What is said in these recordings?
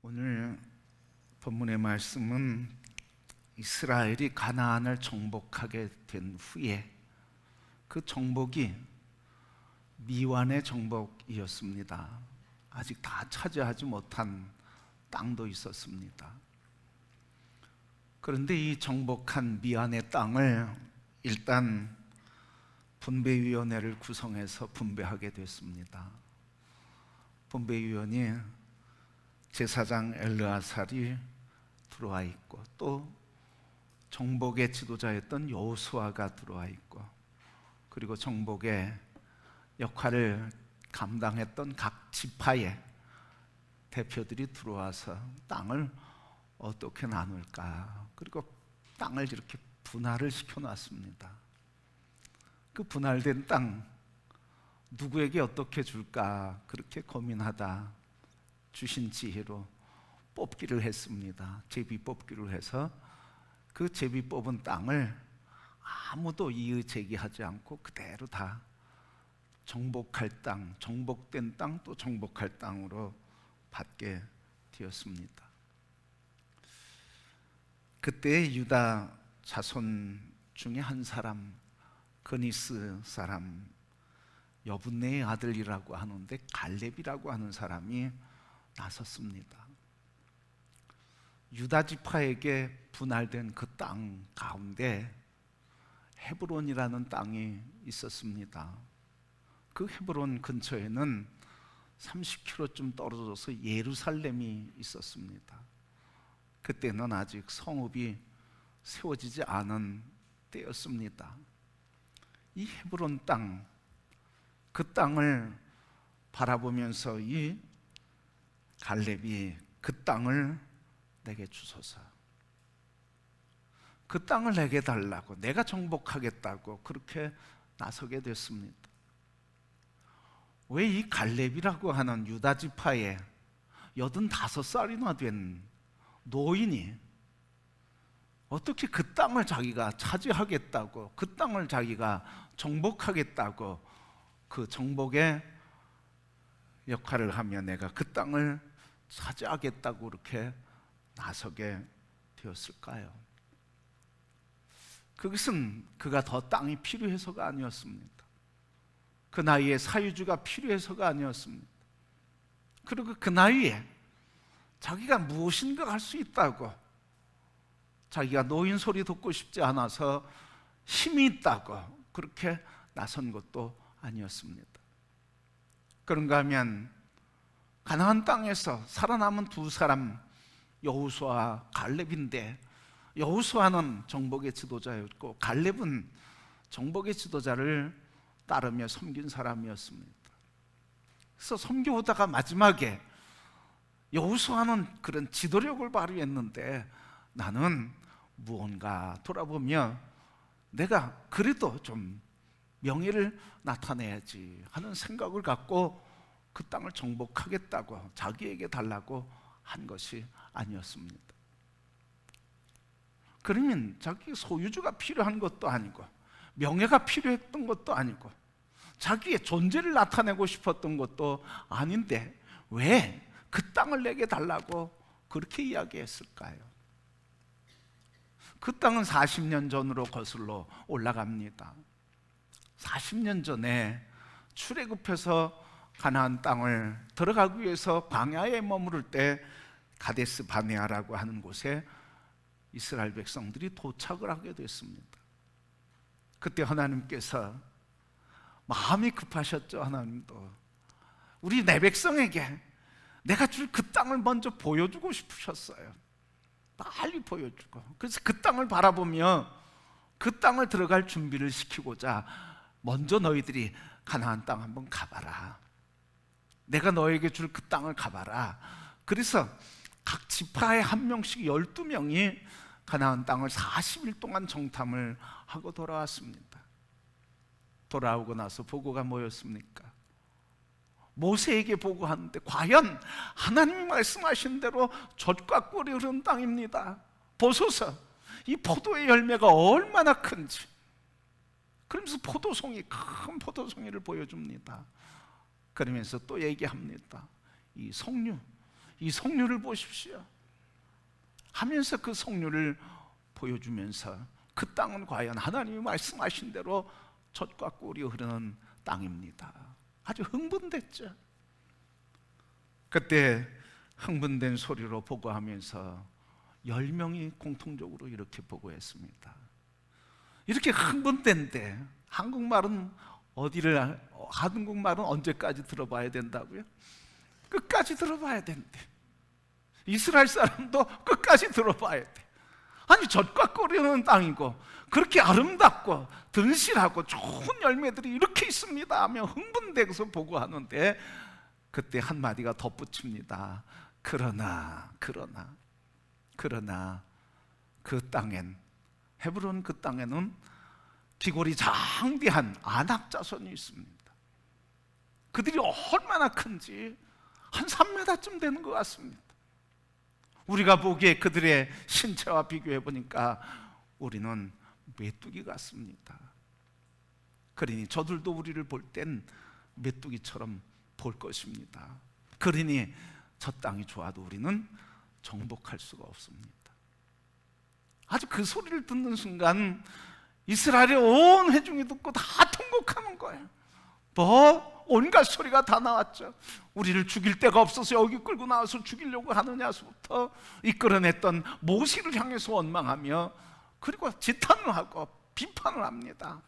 오늘 본문의 말씀은 이스라엘이 가나안을 정복하게 된 후에 그 정복이 미완의 정복이었습니다. 아직 다 차지하지 못한 땅도 있었습니다. 그런데 이 정복한 미완의 땅을 일단 분배위원회를 구성해서 분배하게 됐습니다. 분배위원이 제사장 엘르아살이 들어와 있고, 또 정복의 지도자였던 여호수아가 들어와 있고, 그리고 정복의 역할을 감당했던 각 지파의 대표들이 들어와서 땅을 어떻게 나눌까, 그리고 땅을 이렇게 분할을 시켜놨습니다. 그 분할된 땅 누구에게 어떻게 줄까 그렇게 고민하다 주신 지혜로 뽑기를 했습니다. 제비 뽑기를 해서 그 제비 뽑은 땅을 아무도 이의 제기하지 않고 그대로 다 정복할 땅, 정복된 땅, 또 정복할 땅으로 받게 되었습니다. 그때 유다 자손 중에 한 사람, 그니스 사람, 여분네의 아들이라고 하는데 갈렙이라고 하는 사람이 나섰습니다. 유다 지파에게 분할된 그 땅 가운데 헤브론이라는 땅이 있었습니다. 그 헤브론 근처에는 30km쯤 떨어져서 예루살렘이 있었습니다. 그때는 아직 성읍이 세워지지 않은 때였습니다. 이 헤브론 땅, 그 땅을 바라보면서 이 갈렙이 그 땅을 내게 주소서, 그 땅을 내게 달라고, 내가 정복하겠다고 그렇게 나서게 됐습니다. 왜 이 갈렙이라고 하는 유다 지파의 85살이나 된 노인이 어떻게 그 땅을 자기가 차지하겠다고, 그 땅을 자기가 정복하겠다고, 그 정복의 역할을 하며 내가 그 땅을 차지하겠다고 그렇게 나서게 되었을까요? 그것은 그가 더 땅이 필요해서가 아니었습니다. 그 나이에 사유주가 필요해서가 아니었습니다. 그리고 그 나이에 자기가 무엇인가 할 수 있다고, 자기가 노인 소리 듣고 싶지 않아서 힘이 있다고 그렇게 나선 것도 아니었습니다. 그런가 하면 가나안 땅에서 살아남은 두 사람, 여호수아와 갈렙인데, 여호수아는 정복의 지도자였고 갈렙은 정복의 지도자를 따르며 섬긴 사람이었습니다. 그래서 섬겨오다가 마지막에 여호수아는 그런 지도력을 발휘했는데 나는 무언가 돌아보며 내가 그래도 좀 명예를 나타내야지 하는 생각을 갖고 그 땅을 정복하겠다고 자기에게 달라고 한 것이 아니었습니다. 그러면 자기 소유주가 필요한 것도 아니고 명예가 필요했던 것도 아니고 자기의 존재를 나타내고 싶었던 것도 아닌데 왜 그 땅을 내게 달라고 그렇게 이야기했을까요? 그 땅은 40년 전으로 거슬러 올라갑니다. 40년 전에 출애굽해서 가나안 땅을 들어가기 위해서 광야에 머무를 때 가데스 바네아라고 하는 곳에 이스라엘 백성들이 도착을 하게 됐습니다. 그때 하나님께서 마음이 급하셨죠. 하나님도 우리 내 백성에게 내가 줄 그 땅을 먼저 보여주고 싶으셨어요. 빨리 보여주고, 그래서 그 땅을 바라보며 그 땅을 들어갈 준비를 시키고자 먼저 너희들이 가나안 땅 한번 가봐라, 내가 너에게 줄 그 땅을 가봐라. 그래서 각 지파에 한 명씩 12명이 가나안 땅을 40일 동안 정탐을 하고 돌아왔습니다. 돌아오고 나서 보고가 뭐였습니까? 모세에게 보고하는데 과연 하나님이 말씀하신 대로 젖과 꿀이 흐르는 땅입니다. 보소서, 이 포도의 열매가 얼마나 큰지. 그러면서 포도송이, 큰 포도송이를 보여줍니다. 그러면서 또 얘기합니다. 이 석류, 이 석류를 보십시오 하면서 그 석류를 보여주면서 그 땅은 과연 하나님이 말씀하신 대로 젖과 꿀이 흐르는 땅입니다. 아주 흥분됐죠. 그때 흥분된 소리로 보고하면서 10명이 공통적으로 이렇게 보고했습니다. 이렇게 흥분된데 한국말은 한국말은 언제까지 들어봐야 된다고요? 끝까지 들어봐야 된대. 이스라엘 사람도 끝까지 들어봐야 돼. 아니 젖과 꿀이 땅이고 그렇게 아름답고 든실하고 좋은 열매들이 이렇게 있습니다 하며 흥분돼서 보고하는데 그때 한마디가 덧붙입니다. 그러나 그 땅엔, 헤브론 그 땅에는 귀골이 장대한 아낙 자손이 있습니다. 그들이 얼마나 큰지 한 3m쯤 되는 것 같습니다. 우리가 보기에 그들의 신체와 비교해 보니까 우리는 메뚜기 같습니다. 그러니 저들도 우리를 볼 땐 메뚜기처럼 볼 것입니다. 그러니 저 땅이 좋아도 우리는 정복할 수가 없습니다. 아주 그 소리를 듣는 순간 이스라엘의 온 회중이 듣고 다 통곡하는 거예요. 온갖 소리가 다 나왔죠. 우리를 죽일 데가 없어서 여기 끌고 나와서 죽이려고 하느냐서부터 이끌어냈던 모세를 향해서 원망하며 그리고 지탄을 하고 비판을 합니다.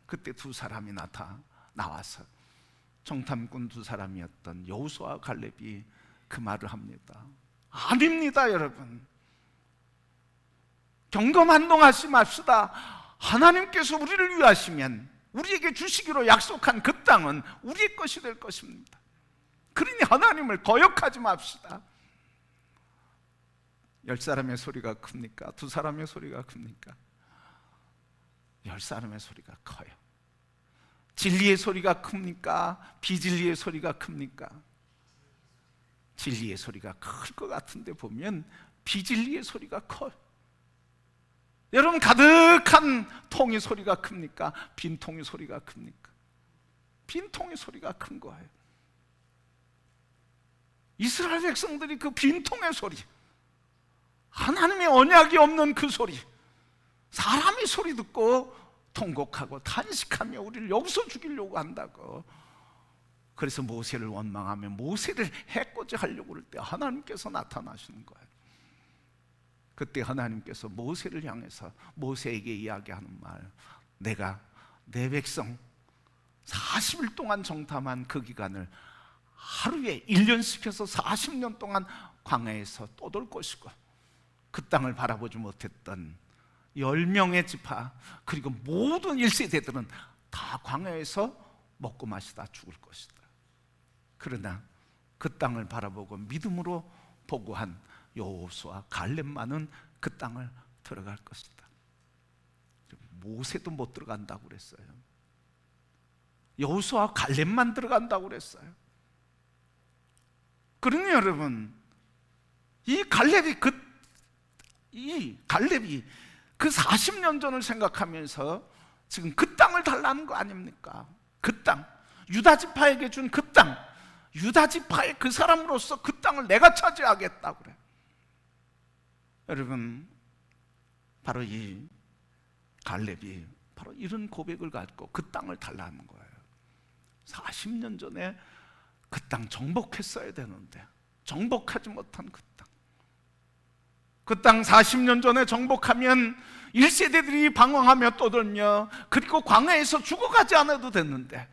그때 두 사람이 나와서 정탐꾼 두 사람이었던 여호수아와 갈렙이 그 말을 합니다. 아닙니다 여러분, 경거만동하지 맙시다. 하나님께서 우리를 위하시면 우리에게 주시기로 약속한 그 땅은 우리의 것이 될 것입니다. 그러니 하나님을 거역하지 맙시다. 10사람의 소리가 큽니까? 2사람의 소리가 큽니까? 10사람의 소리가 커요. 진리의 소리가 큽니까? 비진리의 소리가 큽니까? 진리의 소리가 클 것 같은데 보면 비진리의 소리가 커요. 여러분, 가득한 통의 소리가 큽니까? 빈 통의 소리가 큽니까? 빈 통의 소리가 큰 거예요. 이스라엘 백성들이 그 빈 통의 소리, 하나님의 언약이 없는 그 소리, 사람의 소리 듣고 통곡하고 탄식하며 우리를 여기서 죽이려고 한다고. 그래서 모세를 원망하며 모세를 해코지 하려고 할 때 하나님께서 나타나시는 거예요. 그때 하나님께서 모세를 향해서 모세에게 이야기하는 말, 내가 내 백성 40일 동안 정탐한 그 기간을 하루에 1년씩 해서 40년 동안 광야에서 떠돌 것이고, 그 땅을 바라보지 못했던 10명의 지파 그리고 모든 1세대들은 다 광야에서 먹고 마시다 죽을 것이다. 그러나 그 땅을 바라보고 믿음으로 보고한 여호수아 갈렙만은 그 땅을 들어갈 것이다. 모세도 못 들어간다고 그랬어요. 여호수아 갈렙만 들어간다고 그랬어요. 그러니 여러분, 이 갈렙이 그 40년 전을 생각하면서 지금 그 땅을 달라는 거 아닙니까? 그 땅, 유다 지파에게 준 그 땅, 유다 지파의 그 사람으로서 그 땅을 내가 차지하겠다고 그래. 여러분, 바로 이 갈렙이 바로 이런 고백을 갖고 그 땅을 달라는 거예요. 40년 전에 그 땅 정복했어야 되는데 정복하지 못한 그 땅, 그 땅 40년 전에 정복하면 1세대들이 방황하며 떠돌며 그리고 광야에서 죽어가지 않아도 됐는데,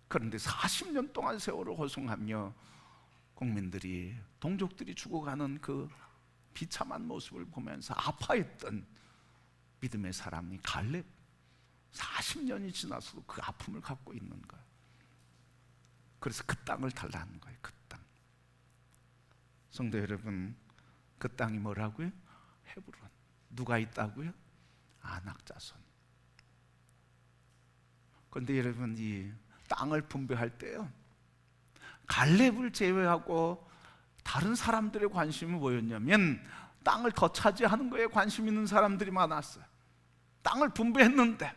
그런데 40년 동안 세월을 호송하며 국민들이, 동족들이 죽어가는 그 비참한 모습을 보면서 아파했던 믿음의 사람이 갈렙, 40년이 지나서도 그 아픔을 갖고 있는 거예요. 그래서 그 땅을 달라는 거예요. 그 땅. 성도 여러분, 그 땅이 뭐라고요? 헤브론. 누가 있다고요? 아낙 자손. 그런데 여러분, 이 땅을 분배할 때요, 갈렙을 제외하고 다른 사람들의 관심이 뭐였냐면 땅을 더 차지하는 거에 관심 있는 사람들이 많았어요. 땅을 분배했는데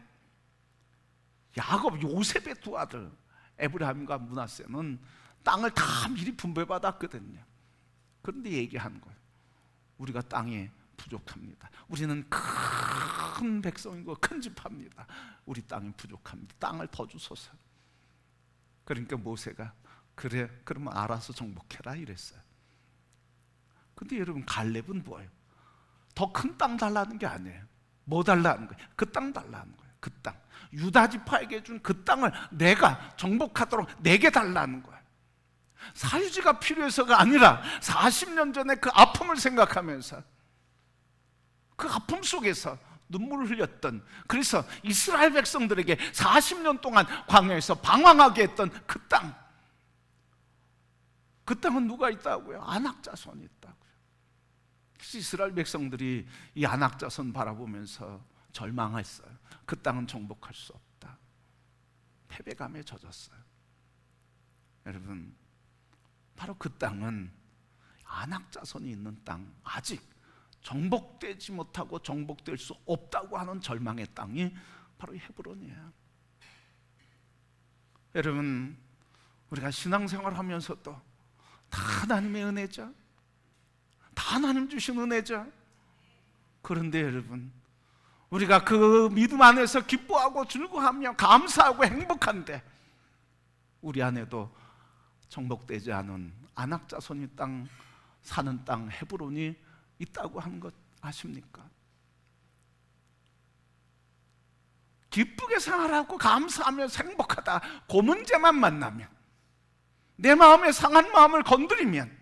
야곱, 요셉의 두 아들 에브라임과 므낫세는 땅을 다 미리 분배받았거든요. 그런데 얘기한 거예요. 우리가 땅에 부족합니다. 우리는 큰 백성이고 큰 집합니다. 우리 땅이 부족합니다. 땅을 더 주소서. 그러니까 모세가 그래 그러면 알아서 정복해라 이랬어요. 근데 여러분 갈렙은 뭐예요? 더 큰 땅 달라는 게 아니에요. 뭐 달라는 거예요? 그 땅 달라는 거예요. 그 땅. 유다 지파에게 준 그 땅을 내가 정복하도록 내게 달라는 거예요. 사유지가 필요해서가 아니라 40년 전에 그 아픔을 생각하면서 그 아픔 속에서 눈물을 흘렸던, 그래서 이스라엘 백성들에게 40년 동안 광야에서 방황하게 했던 그 땅, 그 땅은 누가 있다고요? 아낙 자손이 있다고요. 그래서 이스라엘 백성들이 이 아낙 자손 바라보면서 절망했어요. 그 땅은 정복할 수 없다. 패배감에 젖었어요. 여러분, 바로 그 땅은 아낙 자손이 있는 땅, 아직 정복되지 못하고 정복될 수 없다고 하는 절망의 땅이 바로 헤브론이에요. 여러분, 우리가 신앙생활 하면서도 다 하나님의 은혜죠. 다 하나님 주신 은혜죠. 그런데 여러분, 우리가 그 믿음 안에서 기뻐하고 즐거워하며 감사하고 행복한데 우리 안에도 정복되지 않은 아낙 자손이 땅 사는 땅 헤브론이 있다고 하는 것 아십니까? 기쁘게 생활하고 감사하며 행복하다, 그 문제만 만나면, 내 마음에 상한 마음을 건드리면,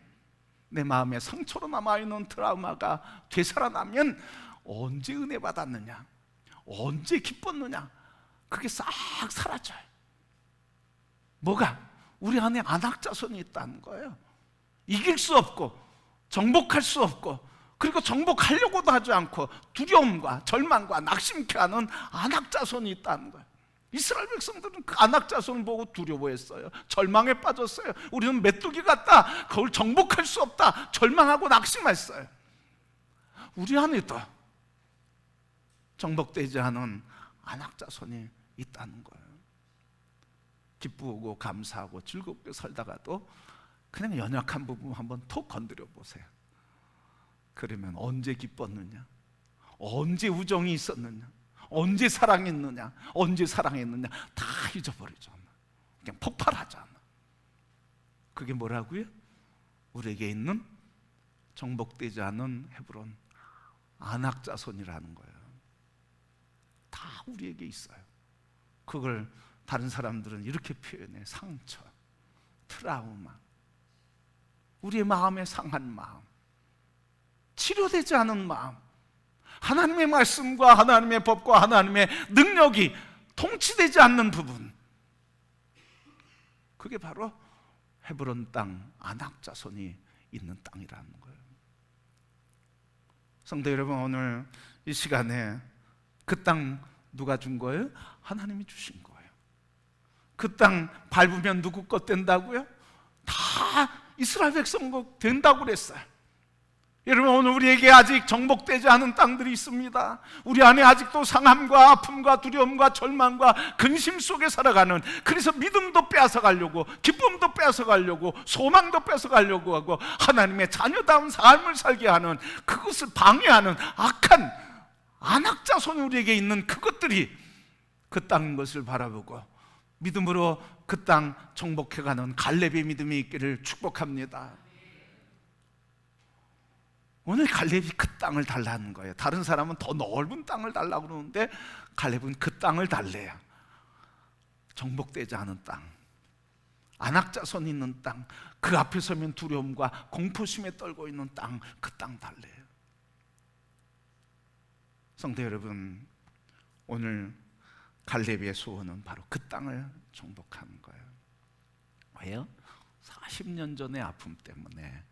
내 마음에 상처로 남아있는 트라우마가 되살아나면 언제 은혜 받았느냐, 언제 기뻤느냐, 그게 싹 사라져요. 뭐가? 우리 안에 아낙 자손이 있다는 거예요. 이길 수 없고 정복할 수 없고, 그리고 정복하려고도 하지 않고 두려움과 절망과 낙심케 하는 아낙 자손이 있다는 거예요. 이스라엘 백성들은 그 아낙 자손을 보고 두려워했어요. 절망에 빠졌어요. 우리는 메뚜기 같다, 그걸 정복할 수 없다, 절망하고 낙심했어요. 우리 안에도 정복되지 않은 아낙 자손이 있다는 거예요. 기쁘고 감사하고 즐겁게 살다가도 그냥 연약한 부분 한번 톡 건드려 보세요. 그러면 언제 기뻤느냐, 언제 우정이 있었느냐, 언제 사랑했느냐, 언제 사랑했느냐 다 잊어버리잖아. 그냥 폭발하잖아. 그게 뭐라고요? 우리에게 있는 정복되지 않은 헤브론 아낙 자손이라는 거예요. 다 우리에게 있어요. 그걸 다른 사람들은 이렇게 표현해. 상처, 트라우마, 우리의 마음에 상한 마음, 치료되지 않은 마음, 하나님의 말씀과 하나님의 법과 하나님의 능력이 통치되지 않는 부분, 그게 바로 헤브론 땅 아낙 자손이 있는 땅이라는 거예요. 성도 여러분, 오늘 이 시간에 그 땅 누가 준 거예요? 하나님이 주신 거예요. 그 땅 밟으면 누구 것 된다고요? 다 이스라엘 백성 것 된다고 그랬어요. 여러분, 오늘 우리에게 아직 정복되지 않은 땅들이 있습니다. 우리 안에 아직도 상함과 아픔과 두려움과 절망과 근심 속에 살아가는, 그래서 믿음도 빼앗아가려고, 기쁨도 빼앗아가려고, 소망도 뺏어가려고 하고 하나님의 자녀다운 삶을 살게 하는, 그것을 방해하는 악한 아낙 자손이 우리에게 있는 그것들이 그 땅인 것을 바라보고 믿음으로 그 땅 정복해가는 갈렙의 믿음이 있기를 축복합니다. 오늘 갈렙이 그 땅을 달라는 거예요. 다른 사람은 더 넓은 땅을 달라고 그러는데 갈렙은 그 땅을 달래요. 정복되지 않은 땅, 아낙 자손이 있는 땅, 그 앞에 서면 두려움과 공포심에 떨고 있는 땅, 그 땅 달래요. 성도 여러분, 오늘 갈렙의 소원은 바로 그 땅을 정복하는 거예요. 왜요? 40년 전의 아픔 때문에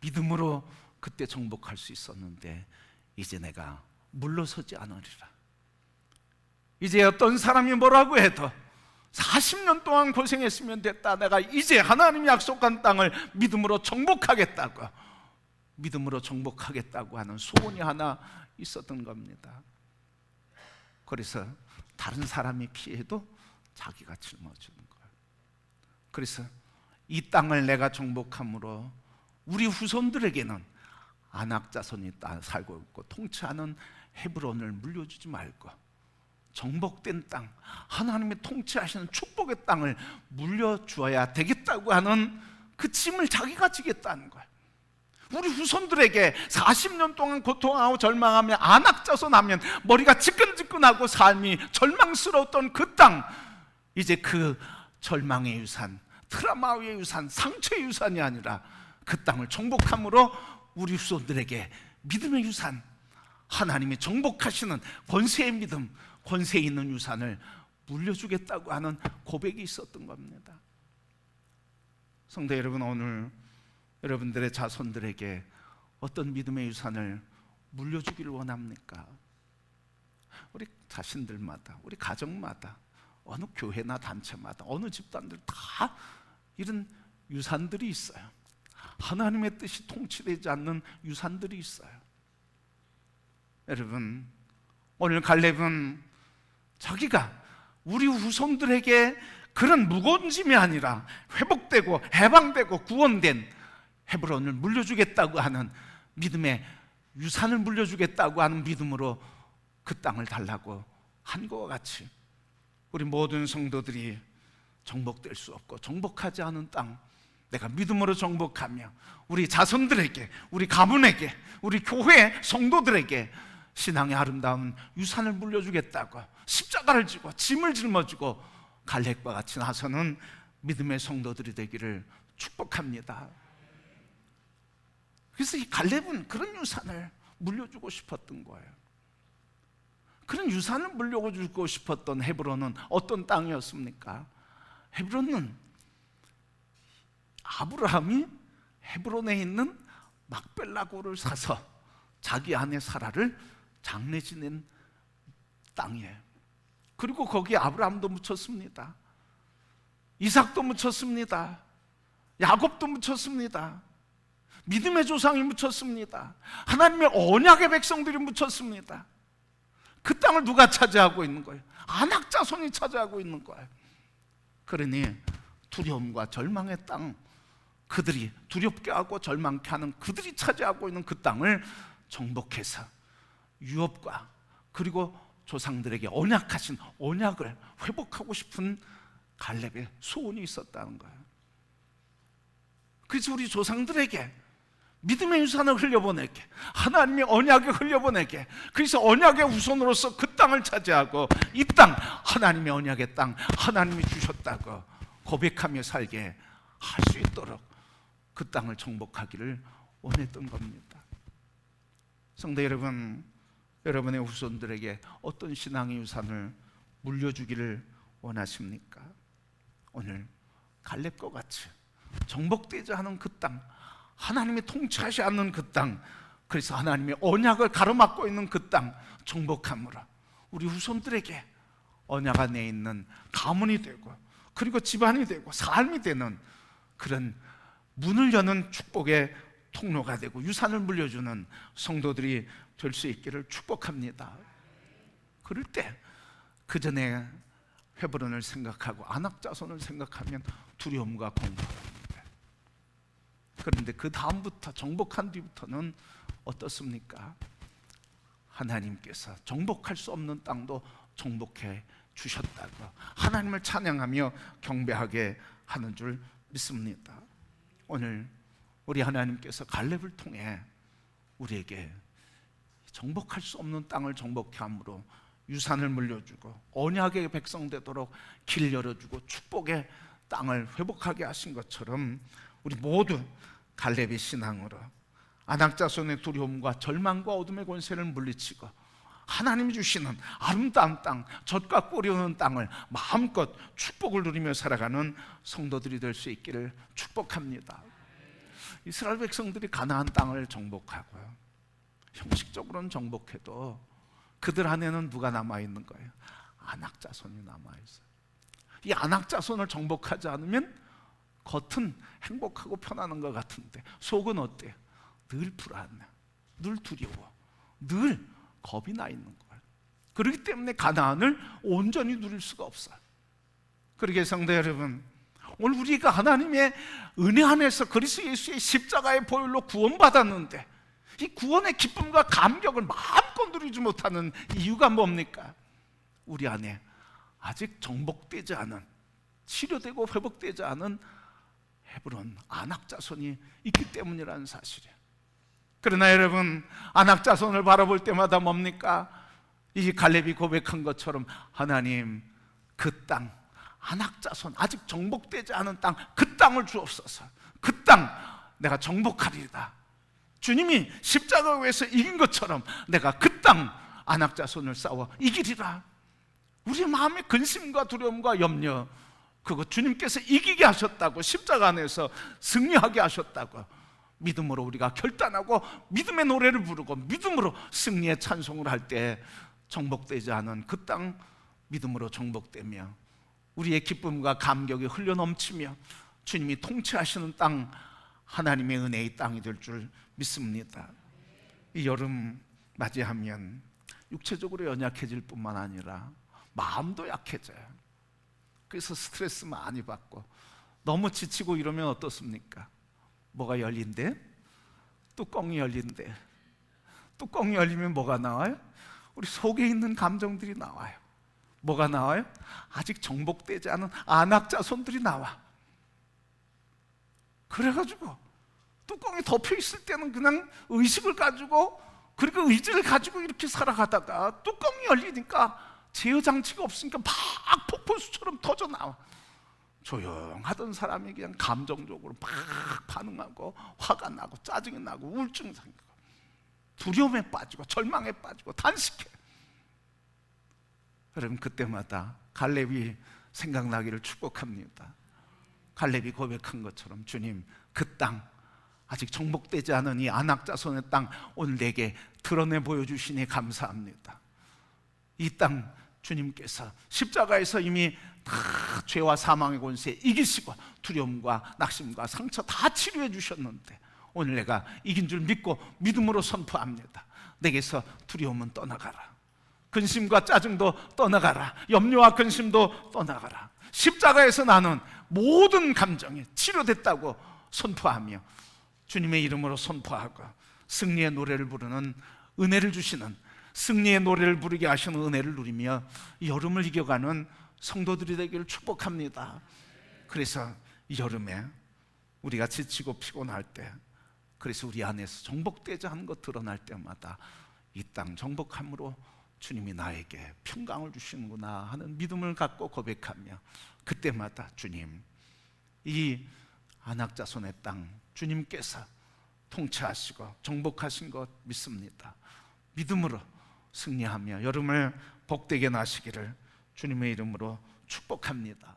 믿음으로 그때 정복할 수 있었는데 이제 내가 물러서지 않으리라. 이제 어떤 사람이 뭐라고 해도 40년 동안 고생했으면 됐다, 내가 이제 하나님이 약속한 땅을 믿음으로 정복하겠다고, 믿음으로 정복하겠다고 하는 소원이 하나 있었던 겁니다. 그래서 다른 사람이 피해도 자기가 짊어지는 거예요. 그래서 이 땅을 내가 정복함으로 우리 후손들에게는 아낙 자손이 살고 있고 통치하는 헤브론을 물려주지 말고 정복된 땅, 하나님이 통치하시는 축복의 땅을 물려주어야 되겠다고 하는 그 짐을 자기가 지겠다는 거예요. 우리 후손들에게 40년 동안 고통하고 절망하며 아낙 자손 하면 머리가 지끈지끈하고 삶이 절망스러웠던 그 땅, 이제 그 절망의 유산, 트라우마의 유산, 상처의 유산이 아니라 그 땅을 정복함으로 우리 후손들에게 믿음의 유산, 하나님이 정복하시는 권세의 믿음, 권세 있는 유산을 물려주겠다고 하는 고백이 있었던 겁니다. 성도 여러분, 오늘 여러분들의 자손들에게 어떤 믿음의 유산을 물려주기를 원합니까? 우리 자신들마다, 우리 가정마다, 어느 교회나 단체마다, 어느 집단들 다 이런 유산들이 있어요. 하나님의 뜻이 통치되지 않는 유산들이 있어요. 여러분, 오늘 갈렙은 자기가 우리 후손들에게 그런 무거운 짐이 아니라 회복되고 해방되고 구원된 헤브론을 물려주겠다고 하는 믿음의 유산을 물려주겠다고 하는 믿음으로 그 땅을 달라고 한 것과 같이 우리 모든 성도들이 정복될 수 없고 정복하지 않은 땅, 내가 믿음으로 정복하며 우리 자손들에게, 우리 가문에게, 우리 교회 성도들에게 신앙의 아름다운 유산을 물려주겠다고 십자가를 지고 짐을 짊어지고 갈렙과 같이 나서는 믿음의 성도들이 되기를 축복합니다. 그래서 이 갈렙은 그런 유산을 물려주고 싶었던 거예요. 그런 유산을 물려주고 싶었던 헤브론은 어떤 땅이었습니까? 헤브론은 아브라함이 헤브론에 있는 막벨라고를 사서 자기 아내 사라를 장례 지낸 땅이에요. 그리고 거기에 아브라함도 묻혔습니다. 이삭도 묻혔습니다. 야곱도 묻혔습니다. 믿음의 조상이 묻혔습니다. 하나님의 언약의 백성들이 묻혔습니다. 그 땅을 누가 차지하고 있는 거예요? 아낙 자손이 차지하고 있는 거예요. 그러니 두려움과 절망의 땅, 그들이 두렵게 하고 절망케 하는 그들이 차지하고 있는 그 땅을 정복해서 유업과 그리고 조상들에게 언약하신 언약을 회복하고 싶은 갈렙의 소원이 있었다는 거예요. 그래서 우리 조상들에게 믿음의 유산을 흘려보내게, 하나님의 언약을 흘려보내게, 그래서 언약의 후손으로서 그 땅을 차지하고 이 땅, 하나님의 언약의 땅, 하나님이 주셨다고 고백하며 살게 할 수 있도록 그 땅을 정복하기를 원했던 겁니다. 성도 여러분, 여러분의 후손들에게 어떤 신앙의 유산을 물려주기를 원하십니까? 오늘 갈렙과 같이 정복되지 않은 그 땅, 하나님이 통치하지 않는 그 땅, 그래서 하나님의 언약을 가로막고 있는 그 땅 정복함으로 우리 후손들에게 언약 안에 있는 가문이 되고 그리고 집안이 되고 삶이 되는 그런 문을 여는 축복의 통로가 되고 유산을 물려주는 성도들이 될 수 있기를 축복합니다. 그럴 때 그 전에 헤브론을 생각하고 아낙 자손을 생각하면 두려움과 공포입니다. 그런데 그 다음부터 정복한 뒤부터는 어떻습니까? 하나님께서 정복할 수 없는 땅도 정복해 주셨다고 하나님을 찬양하며 경배하게 하는 줄 믿습니다. 오늘 우리 하나님께서 갈렙을 통해 우리에게 정복할 수 없는 땅을 정복해 함으로 유산을 물려주고 언약의 백성 되도록 길 열어주고 축복의 땅을 회복하게 하신 것처럼 우리 모두 갈렙의 신앙으로 아낙 자손의 두려움과 절망과 어둠의 권세를 물리치고 하나님이 주시는 아름다운 땅, 젖과 꿀이 오는 땅을 마음껏 축복을 누리며 살아가는 성도들이 될 수 있기를 축복합니다. 이스라엘 백성들이 가나안 땅을 정복하고요, 형식적으로는 정복해도 그들 안에는 누가 남아있는 거예요? 아낙 자손이 남아있어요. 이 아낙 자손을 정복하지 않으면 겉은 행복하고 편안한 것 같은데 속은 어때요? 늘 불안해, 늘 두려워, 늘 겁이 나 있는 거예요. 그렇기 때문에 가나안을 온전히 누릴 수가 없어요. 그러기에 성도 여러분, 오늘 우리가 하나님의 은혜 안에서 그리스도 예수의 십자가의 보혈로 구원받았는데 이 구원의 기쁨과 감격을 마음껏 누리지 못하는 이유가 뭡니까? 우리 안에 아직 정복되지 않은, 치료되고 회복되지 않은 헤브론 안악자손이 있기 때문이라는 사실이에요. 그러나 여러분, 안악자손을 바라볼 때마다 뭡니까? 이 갈렙이 고백한 것처럼 하나님, 그 땅, 안악자손, 아직 정복되지 않은 땅, 그 땅을 주옵소서. 그 땅 내가 정복하리이다. 주님이 십자가 위에서 이긴 것처럼 내가 그 땅 안악자손을 싸워 이기리라. 우리 마음의 근심과 두려움과 염려, 그거 주님께서 이기게 하셨다고, 십자가 안에서 승리하게 하셨다고 믿음으로 우리가 결단하고 믿음의 노래를 부르고 믿음으로 승리의 찬송을 할 때 정복되지 않은 그 땅 믿음으로 정복되며 우리의 기쁨과 감격이 흘러넘치며 주님이 통치하시는 땅, 하나님의 은혜의 땅이 될 줄 믿습니다. 이 여름 맞이하면 육체적으로 연약해질 뿐만 아니라 마음도 약해져요. 그래서 스트레스 많이 받고 너무 지치고 이러면 어떻습니까? 뭐가 열린대? 뚜껑이 열린대. 뚜껑이 열리면 뭐가 나와요? 우리 속에 있는 감정들이 나와요. 뭐가 나와요? 아직 정복되지 않은 안악자손들이 나와. 그래가지고 뚜껑이 덮여 있을 때는 그냥 의식을 가지고, 그리고 의지를 가지고 이렇게 살아가다가 뚜껑이 열리니까 제어 장치가 없으니까 막 폭포수처럼 터져 나와. 조용하던 사람이 그냥 감정적으로 막 반응하고 화가 나고 짜증이 나고 우울증 생기고 두려움에 빠지고 절망에 빠지고 단식해. 여러분, 그때마다 갈렙이 생각나기를 축복합니다. 갈렙이 고백한 것처럼 주님, 그 땅, 아직 정복되지 않은 이 안악자손의 땅 오늘 내게 드러내 보여주시니 감사합니다. 이 땅 주님께서 십자가에서 이미 다 죄와 사망의 권세 이기시고 두려움과 낙심과 상처 다 치료해 주셨는데 오늘 내가 이긴 줄 믿고 믿음으로 선포합니다. 내게서 두려움은 떠나가라. 근심과 짜증도 떠나가라. 염려와 근심도 떠나가라. 십자가에서 나는 모든 감정이 치료됐다고 선포하며 주님의 이름으로 선포하고 승리의 노래를 부르는, 은혜를 주시는, 승리의 노래를 부르게 하시는 은혜를 누리며 여름을 이겨가는 성도들이 되기를 축복합니다. 그래서 이 여름에 우리가 지치고 피곤할 때, 그래서 우리 안에서 정복되지 않은 것 드러날 때마다 이 땅 정복함으로 주님이 나에게 평강을 주시는구나 하는 믿음을 갖고 고백하며 그때마다 주님, 이 안악자손의 땅 주님께서 통치하시고 정복하신 것 믿습니다. 믿음으로 승리하며 여름을 복되게 나시기를 주님의 이름으로 축복합니다.